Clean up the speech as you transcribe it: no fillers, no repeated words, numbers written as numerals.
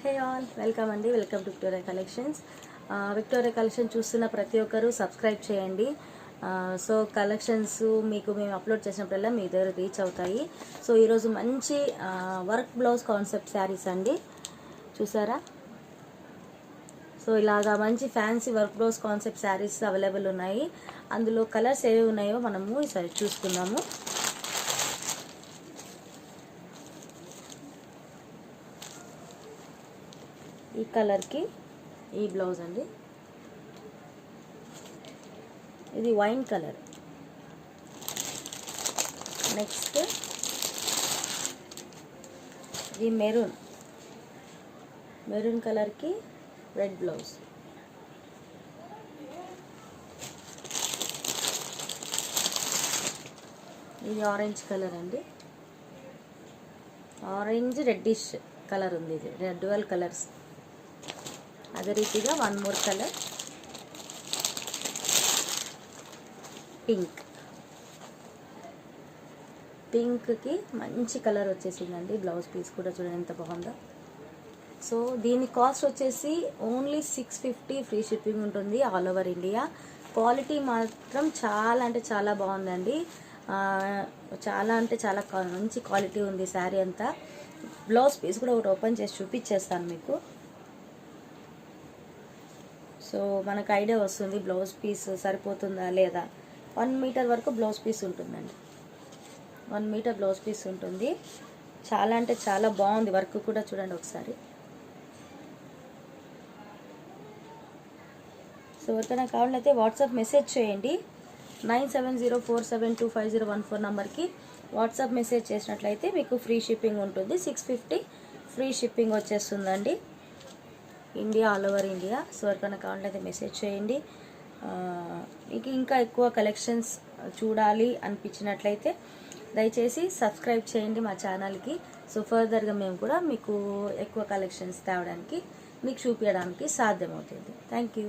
Hey all, welcome అండి. Welcome to Victoria collections. Victoria collection చూస్తున్న ప్రతి ఒక్కరూ సబ్స్క్రైబ్ చేయండి. సో కలెక్షన్స్ మీకు మేము అప్లోడ్ చేసినప్పుడల్లా మీ దగ్గర రీచ్ అవుతాయి. సో ఈరోజు మంచి వర్క్ బ్లౌజ్ కాన్సెప్ట్ శారీస్ అండి, చూసారా? సో ఇలాగా మంచి fancy work blouse concept saris available ఉన్నాయి. అందులో కలర్స్ ఏవి ఉన్నాయో మనము ఈసారి చూసుకుందాము. ఈ కలర్కి ఈ బ్లౌజ్ అండి, ఇది వైన్ కలర్. నెక్స్ట్ ఇది మెరూన్ కలర్కి రెడ్ బ్లౌజ్. ఇది ఆరెంజ్ కలర్ అండి, ఆరెంజ్ రెడ్డిష్ కలర్ ఉంది. ఇది డ్యువల్ కలర్స్. అదే రీతిగా వన్ మోర్ కలర్ పింక్కి మంచి కలర్ వచ్చేసిందండి. బ్లౌజ్ పీస్ కూడా చూడండి ఎంత బాగుందో. సో దీని కాస్ట్ వచ్చేసి ఓన్లీ 650, ఫ్రీ షిప్పింగ్ ఉంటుంది ఆల్ ఓవర్ ఇండియా. క్వాలిటీ మాత్రం చాలా అంటే చాలా బాగుందండి. చాలా అంటే చాలా మంచి క్వాలిటీ ఉంది శారీ అంతా. బ్లౌజ్ పీస్ కూడా ఒకటి ఓపెన్ చేసి చూపించేస్తాను మీకు. సో మనకు ఐడియా వస్తుంది బ్లౌజ్ పీస్ సరిపోతుందా లేదా. 1 మీటర్ వరకు బ్లౌజ్ పీస్ ఉంటుందండి. 1 మీటర్ బ్లౌజ్ పీస్ ఉంటుంది. చాలా అంటే చాలా బాగుంది. వర్క్ కూడా చూడండి ఒకసారి. సో ఎవరికైనా కావాలంటే వాట్సాప్ మెసేజ్ చేయండి. 9704725014 నెంబర్కి వాట్సాప్ మెసేజ్ చేసినట్లయితే మీకు ఫ్రీ షిప్పింగ్ ఉంటుంది. 650 ఫ్రీ షిప్పింగ్ వచ్చేస్తుందండి, India, all over India. So ఎవరికైనా కావాలంటే మెసేజ్ చేయండి. మీకు ఇంకా ఎక్కువ కలెక్షన్స్ చూడాలి అనిపించినట్లయితే దయచేసి సబ్స్క్రైబ్ చేయండి మా ఛానల్కి. సో ఫర్దర్గా మేము కూడా మీకు ఎక్కువ కలెక్షన్స్ తేవడానికి, మీకు చూపించడానికి సాధ్యమవుతుంది. Thank you.